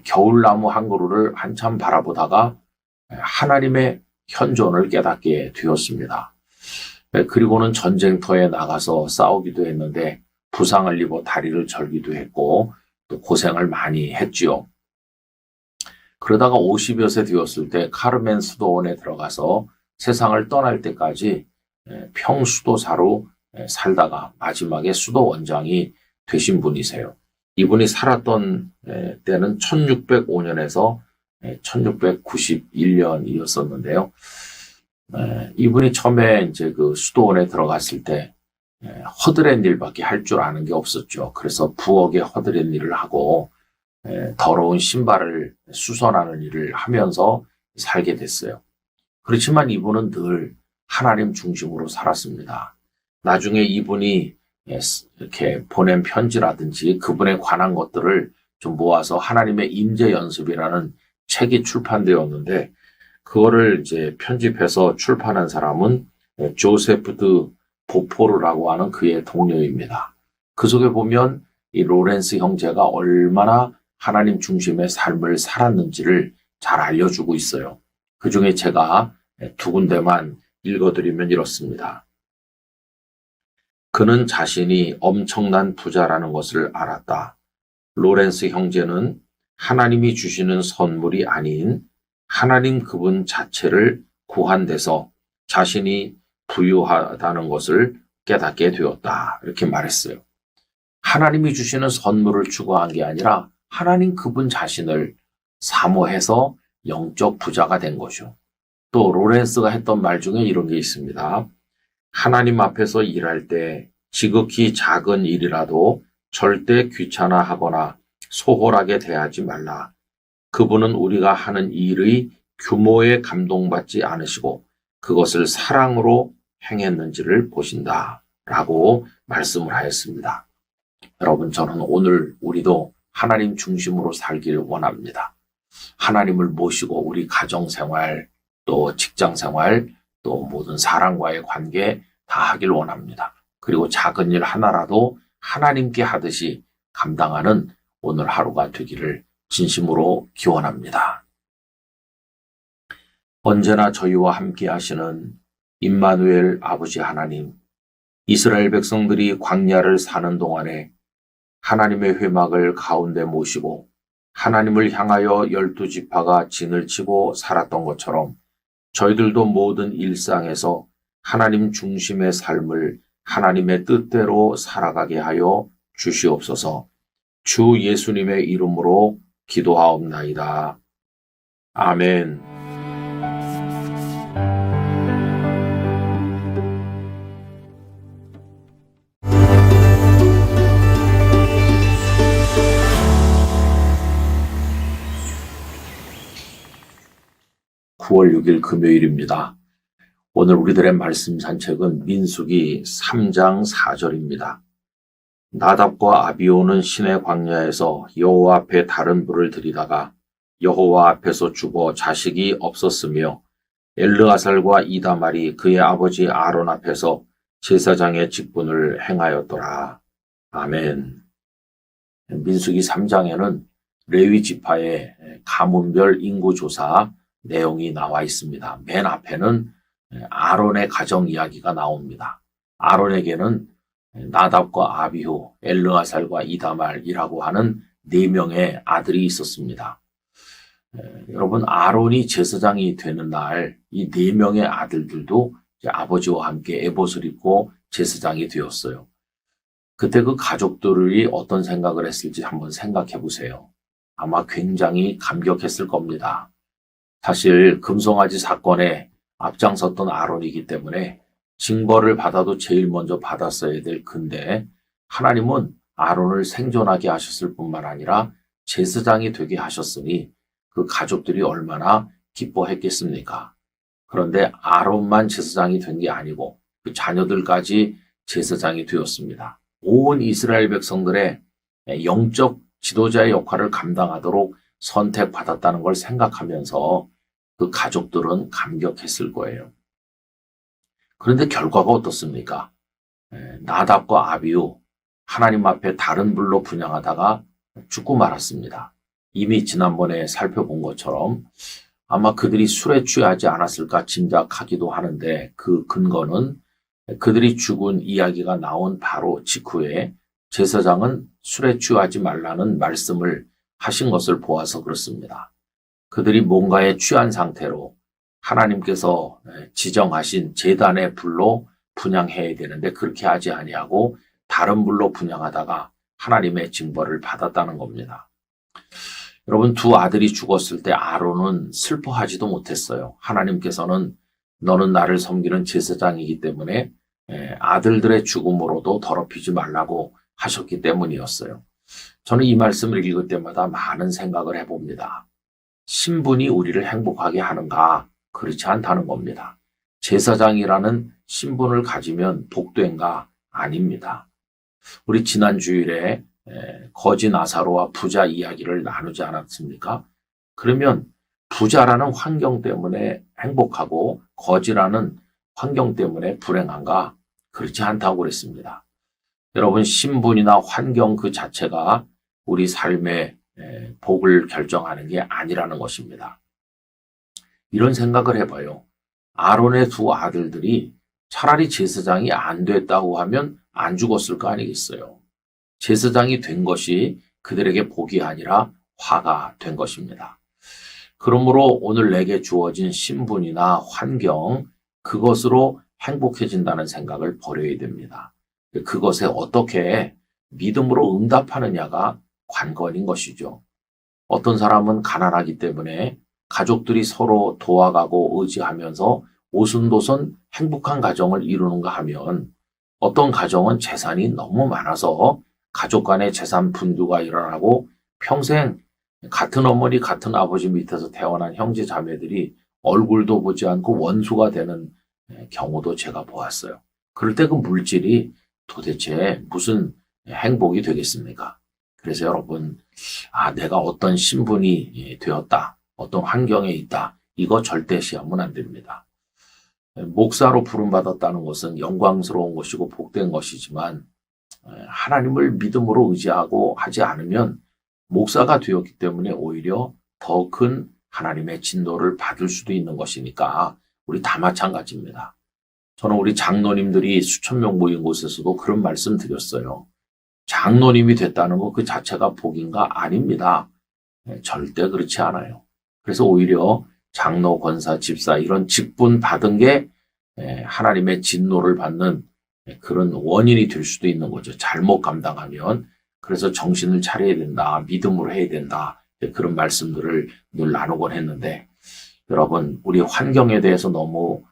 겨울나무 한 그루를 한참 바라보다가 하나님의 현존을 깨닫게 되었습니다. 그리고는 전쟁터에 나가서 싸우기도 했는데 부상을 입어 다리를 절기도 했고 또 고생을 많이 했지요. 그러다가 50여 세 되었을 때 카르멘 수도원에 들어가서 세상을 떠날 때까지 평수도사로 살다가 마지막에 수도원장이 되신 분이세요. 이분이 살았던 때는 1605년에서 1691년이었었는데요. 이분이 처음에 이제 그 수도원에 들어갔을 때 허드렛 일밖에 할 줄 아는 게 없었죠. 그래서 부엌에 허드렛 일을 하고 더러운 신발을 수선하는 일을 하면서 살게 됐어요. 그렇지만 이분은 늘 하나님 중심으로 살았습니다. 나중에 이분이 이렇게 보낸 편지라든지 그분에 관한 것들을 좀 모아서 하나님의 임재 연습이라는 책이 출판되었는데 그거를 이제 편집해서 출판한 사람은 조세프 드 보포르라고 하는 그의 동료입니다. 그 속에 보면 이 로렌스 형제가 얼마나 하나님 중심의 삶을 살았는지를 잘 알려주고 있어요. 그 중에 제가 두 군데만 읽어드리면 이렇습니다. 그는 자신이 엄청난 부자라는 것을 알았다. 로렌스 형제는 하나님이 주시는 선물이 아닌 하나님 그분 자체를 구한 데서 자신이 부유하다는 것을 깨닫게 되었다. 이렇게 말했어요. 하나님이 주시는 선물을 추구한 게 아니라 하나님 그분 자신을 사모해서 영적 부자가 된 것이요. 또 로렌스가 했던 말 중에 이런 게 있습니다. 하나님 앞에서 일할 때 지극히 작은 일이라도 절대 귀찮아하거나 소홀하게 대하지 말라. 그분은 우리가 하는 일의 규모에 감동받지 않으시고 그것을 사랑으로 행했는지를 보신다. 라고 말씀을 하였습니다. 여러분, 저는 오늘 우리도 하나님 중심으로 살길 원합니다. 하나님을 모시고 우리 가정생활, 또 직장생활, 또 모든 사람과의 관계 다 하길 원합니다. 그리고 작은 일 하나라도 하나님께 하듯이 감당하는 오늘 하루가 되기를 진심으로 기원합니다. 언제나 저희와 함께 하시는 임마누엘 아버지 하나님, 이스라엘 백성들이 광야를 사는 동안에 하나님의 회막을 가운데 모시고 하나님을 향하여 12지파가 진을 치고 살았던 것처럼 저희들도 모든 일상에서 하나님 중심의 삶을 하나님의 뜻대로 살아가게 하여 주시옵소서. 주 예수님의 이름으로 기도하옵나이다. 아멘. (9월 6일) 금요일입니다. 오늘 우리들의 말씀 산책은 민수기 3장 4절입니다. 나답과 아비후는 시내 광야에서 여호와 앞에 다른 불을 들이다가 여호와 앞에서 죽어 자식이 없었으며 엘르아살과 이다말이 그의 아버지 아론 앞에서 제사장의 직분을 행하였더라. 아멘. 민수기 3장에는 레위 지파의 가문별 인구조사 내용이 나와 있습니다. 맨 앞에는 아론의 가정 이야기가 나옵니다. 아론에게는 나답과 아비후, 엘르아살과 이다말이라고 하는 4명의 아들이 있었습니다. 여러분, 아론이 제사장이 되는 날 이 4명의 아들들도 아버지와 함께 에봇을 입고 제사장이 되었어요. 그때 그 가족들이 어떤 생각을 했을지 한번 생각해 보세요. 아마 굉장히 감격했을 겁니다. 사실 금송아지 사건에 앞장섰던 아론이기 때문에 징벌을 받아도 제일 먼저 받았어야 될 근데 하나님은 아론을 생존하게 하셨을 뿐만 아니라 제사장이 되게 하셨으니 그 가족들이 얼마나 기뻐했겠습니까? 그런데 아론만 제사장이 된 게 아니고 그 자녀들까지 제사장이 되었습니다. 온 이스라엘 백성들의 영적 지도자의 역할을 감당하도록 선택받았다는 걸 생각하면서 그 가족들은 감격했을 거예요. 그런데 결과가 어떻습니까? 나답과 아비후 하나님 앞에 다른 불로 분향하다가 죽고 말았습니다. 이미 지난번에 살펴본 것처럼 아마 그들이 술에 취하지 않았을까 짐작하기도 하는데 그 근거는 그들이 죽은 이야기가 나온 바로 직후에 제사장은 술에 취하지 말라는 말씀을 하신 것을 보아서 그렇습니다. 그들이 뭔가에 취한 상태로 하나님께서 지정하신 제단의 불로 분향해야 되는데 그렇게 하지 아니하고 다른 불로 분향하다가 하나님의 징벌을 받았다는 겁니다. 여러분, 2 아들이 죽었을 때 아론은 슬퍼하지도 못했어요. 하나님께서는 너는 나를 섬기는 제사장이기 때문에 아들들의 죽음으로도 더럽히지 말라고 하셨기 때문이었어요. 저는 이 말씀을 읽을 때마다 많은 생각을 해봅니다. 신분이 우리를 행복하게 하는가? 그렇지 않다는 겁니다. 제사장이라는 신분을 가지면 복된가? 아닙니다. 우리 지난 주일에 거지 나사로와 부자 이야기를 나누지 않았습니까? 그러면 부자라는 환경 때문에 행복하고 거지라는 환경 때문에 불행한가? 그렇지 않다고 그랬습니다. 여러분, 신분이나 환경 그 자체가 우리 삶의 복을 결정하는 게 아니라는 것입니다. 이런 생각을 해봐요. 아론의 2 아들들이 차라리 제사장이 안 됐다고 하면 안 죽었을 거 아니겠어요. 제사장이 된 것이 그들에게 복이 아니라 화가 된 것입니다. 그러므로 오늘 내게 주어진 신분이나 환경, 그것으로 행복해진다는 생각을 버려야 됩니다. 그것에 어떻게 믿음으로 응답하느냐가 관건인 것이죠. 어떤 사람은 가난하기 때문에 가족들이 서로 도와가고 의지하면서 오순도순 행복한 가정을 이루는가 하면 어떤 가정은 재산이 너무 많아서 가족 간의 재산 분두가 일어나고 평생 같은 어머니 같은 아버지 밑에서 태어난 형제 자매들이 얼굴도 보지 않고 원수가 되는 경우도 제가 보았어요. 그럴 때 그 물질이 도대체 무슨 행복이 되겠습니까? 그래서 여러분, 내가 어떤 신분이 되었다, 어떤 환경에 있다, 이거 절대 시하면 안 됩니다. 목사로 부름받았다는 것은 영광스러운 것이고 복된 것이지만 하나님을 믿음으로 의지하고 하지 않으면 목사가 되었기 때문에 오히려 더 큰 하나님의 진노를 받을 수도 있는 것이니까 우리 다 마찬가지입니다. 저는 우리 장로님들이 수천 명 모인 곳에서도 그런 말씀 드렸어요. 장로님이 됐다는 것 그 자체가 복인가? 아닙니다. 절대 그렇지 않아요. 그래서 오히려 장로, 권사, 집사 이런 직분 받은 게 하나님의 진노를 받는 그런 원인이 될 수도 있는 거죠. 잘못 감당하면. 그래서 정신을 차려야 된다. 믿음으로 해야 된다. 그런 말씀들을 늘 나누곤 했는데 여러분, 우리 환경에 대해서 너무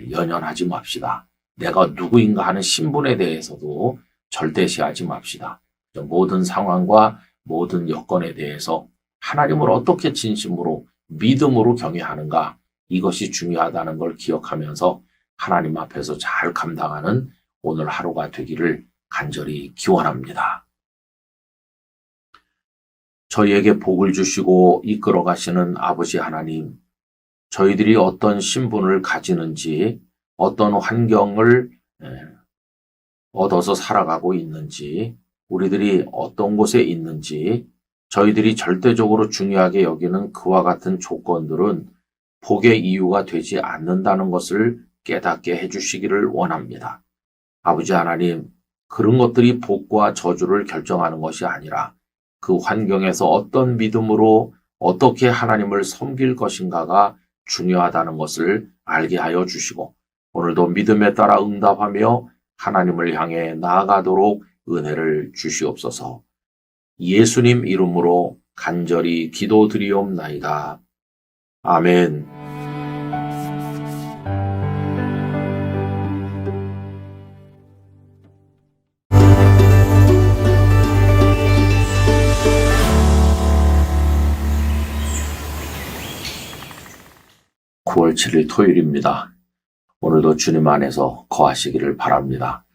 연연하지 맙시다. 내가 누구인가 하는 신분에 대해서도 절대시하지 맙시다. 모든 상황과 모든 여건에 대해서 하나님을 어떻게 진심으로 믿음으로 경외하는가, 이것이 중요하다는 걸 기억하면서 하나님 앞에서 잘 감당하는 오늘 하루가 되기를 간절히 기원합니다. 저희에게 복을 주시고 이끌어 가시는 아버지 하나님, 저희들이 어떤 신분을 가지는지, 어떤 환경을 얻어서 살아가고 있는지, 우리들이 어떤 곳에 있는지, 저희들이 절대적으로 중요하게 여기는 그와 같은 조건들은 복의 이유가 되지 않는다는 것을 깨닫게 해주시기를 원합니다. 아버지 하나님, 그런 것들이 복과 저주를 결정하는 것이 아니라 그 환경에서 어떤 믿음으로 어떻게 하나님을 섬길 것인가가 중요하다는 것을 알게 하여 주시고, 오늘도 믿음에 따라 응답하며 하나님을 향해 나아가도록 은혜를 주시옵소서. 예수님 이름으로 간절히 기도드리옵나이다. 아멘. 9월 7일 토요일입니다. 오늘도 주님 안에서 거하시기를 바랍니다.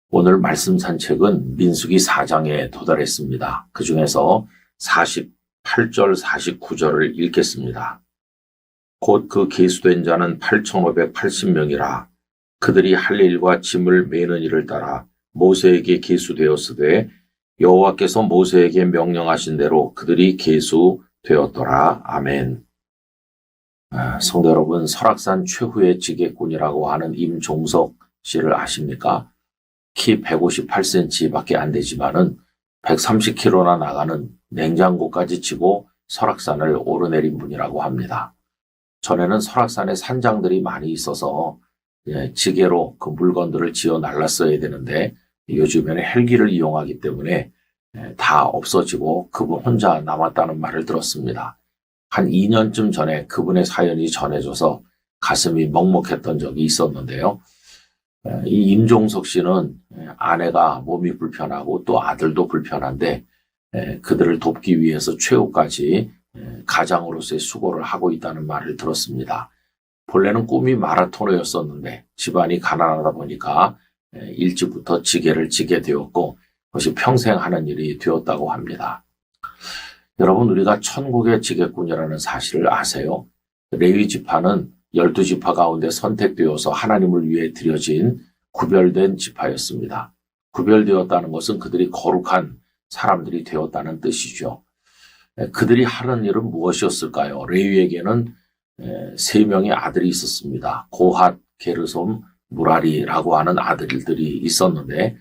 오늘 말씀 산책은 민수기 4장에 도달했습니다. 그 중에서 48절, 49절을 읽겠습니다. 곧 그 계수된 자는 8,580명이라 그들이 할 일과 짐을 매는 일을 따라 모세에게 계수되었으되 여호와께서 모세에게 명령하신 대로 그들이 계수되었더라. 아멘. 성도 여러분, 설악산 최후의 지게꾼이라고 하는 임종석 씨를 아십니까? 키 158cm 밖에 안 되지만은 130kg나 나가는 냉장고까지 지고 설악산을 오르내린 분이라고 합니다. 전에는 설악산에 산장들이 많이 있어서 지게로 그 물건들을 지어 날랐어야 되는데 요즘에는 헬기를 이용하기 때문에 다 없어지고 그분 혼자 남았다는 말을 들었습니다. 한 2년쯤 전에 그분의 사연이 전해져서 가슴이 먹먹했던 적이 있었는데요. 이 임종석 씨는 아내가 몸이 불편하고 또 아들도 불편한데 그들을 돕기 위해서 최후까지 가장으로서의 수고를 하고 있다는 말을 들었습니다. 본래는 꿈이 마라토너였었는데 집안이 가난하다 보니까 일찍부터 지게를 지게 되었고 그것이 평생 하는 일이 되었다고 합니다. 여러분, 우리가 천국의 지게꾼이라는 사실을 아세요? 레위 지파는 12지파 가운데 선택되어서 하나님을 위해 드려진 구별된 지파였습니다. 구별되었다는 것은 그들이 거룩한 사람들이 되었다는 뜻이죠. 그들이 하는 일은 무엇이었을까요? 레위에게는 3명의 아들이 있었습니다. 고핫, 게르솜, 무라리라고 하는 아들들이 있었는데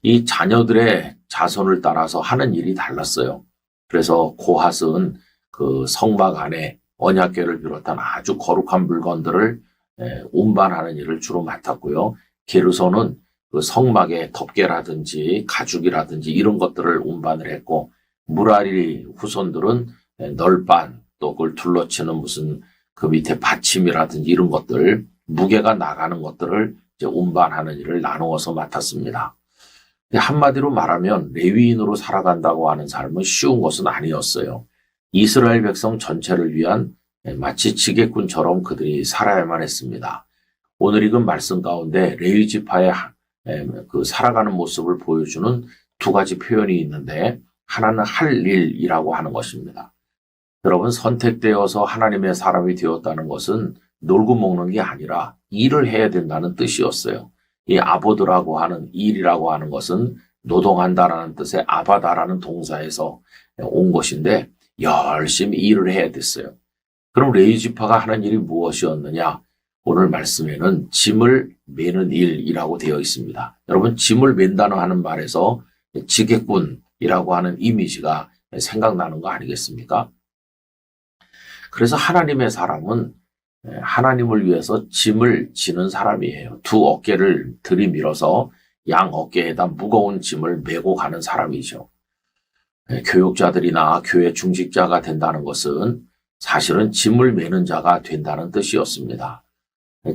이 자녀들의 자손을 따라서 하는 일이 달랐어요. 그래서 고핫은 그 성막 안에 언약궤를 비롯한 아주 거룩한 물건들을 운반하는 일을 주로 맡았고요. 게르솜은 그 성막의 덮개라든지 가죽이라든지 이런 것들을 운반을 했고, 무라리 후손들은 널반 또 그걸 둘러치는 무슨 그 밑에 받침이라든지 이런 것들, 무게가 나가는 것들을 이제 운반하는 일을 나누어서 맡았습니다. 한마디로 말하면 레위인으로 살아간다고 하는 삶은 쉬운 것은 아니었어요. 이스라엘 백성 전체를 위한 마치 지게꾼처럼 그들이 살아야만 했습니다. 오늘 읽은 말씀 가운데 레위 지파의 그 살아가는 모습을 보여주는 2가지 표현이 있는데 하나는 할 일이라고 하는 것입니다. 여러분, 선택되어서 하나님의 사람이 되었다는 것은 놀고 먹는 게 아니라 일을 해야 된다는 뜻이었어요. 이 아보드라고 하는 일이라고 하는 것은 노동한다라는 뜻의 아바다라는 동사에서 온 것인데 열심히 일을 해야 됐어요. 그럼 레위 지파가 하는 일이 무엇이었느냐? 오늘 말씀에는 짐을 매는 일이라고 되어 있습니다. 여러분, 짐을 맨다는 하는 말에서 지게꾼이라고 하는 이미지가 생각나는 거 아니겠습니까? 그래서 하나님의 사람은 하나님을 위해서 짐을 지는 사람이에요. 2 어깨를 들이밀어서 양 어깨에다 무거운 짐을 메고 가는 사람이죠. 교육자들이나 교회 중직자가 된다는 것은 사실은 짐을 메는 자가 된다는 뜻이었습니다.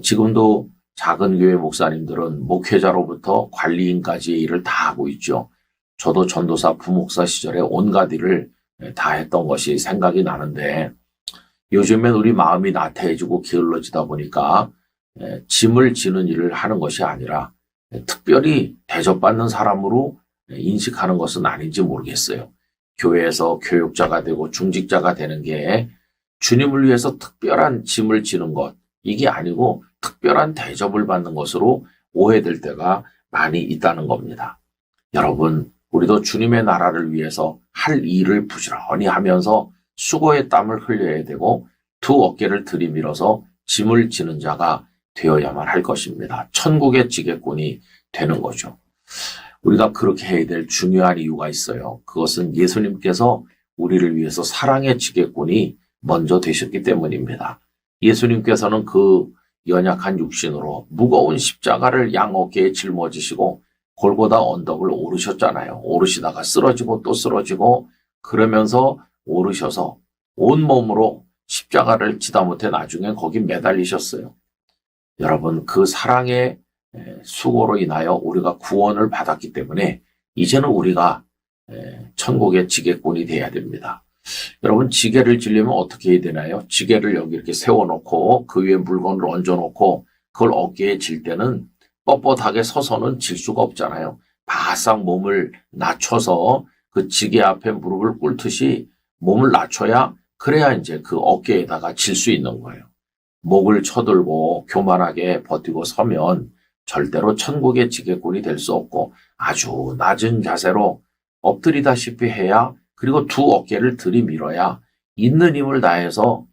지금도 작은 교회 목사님들은 목회자로부터 관리인까지의 일을 다 하고 있죠. 저도 전도사 부목사 시절에 온갖 일을 다 했던 것이 생각이 나는데 요즘엔 우리 마음이 나태해지고 게을러지다 보니까 짐을 지는 일을 하는 것이 아니라 특별히 대접받는 사람으로 인식하는 것은 아닌지 모르겠어요. 교회에서 교육자가 되고 중직자가 되는 게 주님을 위해서 특별한 짐을 지는 것, 이게 아니고 특별한 대접을 받는 것으로 오해될 때가 많이 있다는 겁니다. 여러분, 우리도 주님의 나라를 위해서 할 일을 부지런히 하면서 수고의 땀을 흘려야 되고 두 어깨를 들이밀어서 짐을 지는 자가 되어야만 할 것입니다. 천국의 지게꾼이 되는 거죠. 우리가 그렇게 해야 될 중요한 이유가 있어요. 그것은 예수님께서 우리를 위해서 사랑의 지게꾼이 먼저 되셨기 때문입니다. 예수님께서는 그 연약한 육신으로 무거운 십자가를 양 어깨에 짊어지시고 골고다 언덕을 오르셨잖아요. 오르시다가 쓰러지고 또 쓰러지고 그러면서 오르셔서 온몸으로 십자가를 지다 못해 나중에 거기 매달리셨어요. 여러분, 그 사랑의 수고로 인하여 우리가 구원을 받았기 때문에 이제는 우리가 천국의 지게꾼이 돼야 됩니다. 여러분, 지게를 지려면 어떻게 해야 되나요? 지게를 여기 이렇게 세워놓고 그 위에 물건을 얹어놓고 그걸 어깨에 질 때는 뻣뻣하게 서서는 질 수가 없잖아요. 바싹 몸을 낮춰서 그 지게 앞에 무릎을 꿇듯이 몸을 낮춰야 그래야 이제 그 어깨에다가 질 수 있는 거예요. 목을 쳐들고 교만하게 버티고 서면 절대로 천국의 지게꾼이 될 수 없고 아주 낮은 자세로 엎드리다시피 해야, 그리고 두 어깨를 들이밀어야 있는 힘을 다해서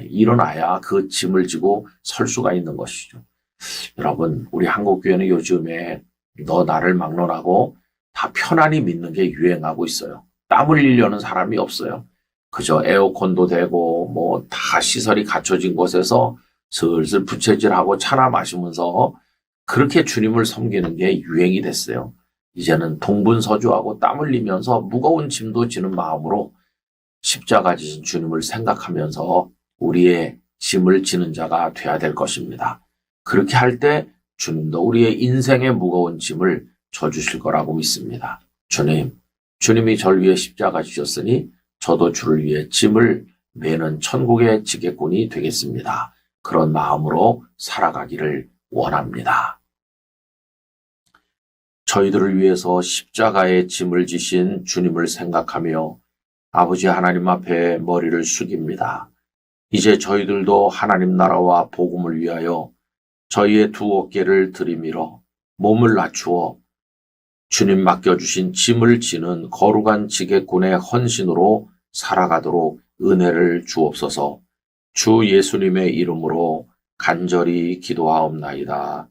일어나야 그 짐을 지고 설 수가 있는 것이죠. 여러분, 우리 한국교회는 요즘에 너 나를 막론하고 다 편안히 믿는 게 유행하고 있어요. 땀 흘리려는 사람이 없어요. 그저 에어컨도 되고 뭐 다 시설이 갖춰진 곳에서 슬슬 부채질하고 차나 마시면서 그렇게 주님을 섬기는 게 유행이 됐어요. 이제는 동분서주하고 땀 흘리면서 무거운 짐도 지는 마음으로 십자가 지신 주님을 생각하면서 우리의 짐을 지는 자가 되어야 될 것입니다. 그렇게 할 때 주님도 우리의 인생의 무거운 짐을 져주실 거라고 믿습니다. 주님이 저를 위해 십자가 지셨으니 저도 주를 위해 짐을 매는 천국의 지게꾼이 되겠습니다. 그런 마음으로 살아가기를 원합니다. 저희들을 위해서 십자가의 짐을 지신 주님을 생각하며 아버지 하나님 앞에 머리를 숙입니다. 이제 저희들도 하나님 나라와 복음을 위하여 저희의 두 어깨를 들이밀어 몸을 낮추어 주님 맡겨주신 짐을 지는 거룩한 지게꾼의 헌신으로 살아가도록 은혜를 주옵소서. 주 예수님의 이름으로 간절히 기도하옵나이다.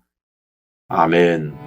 아멘.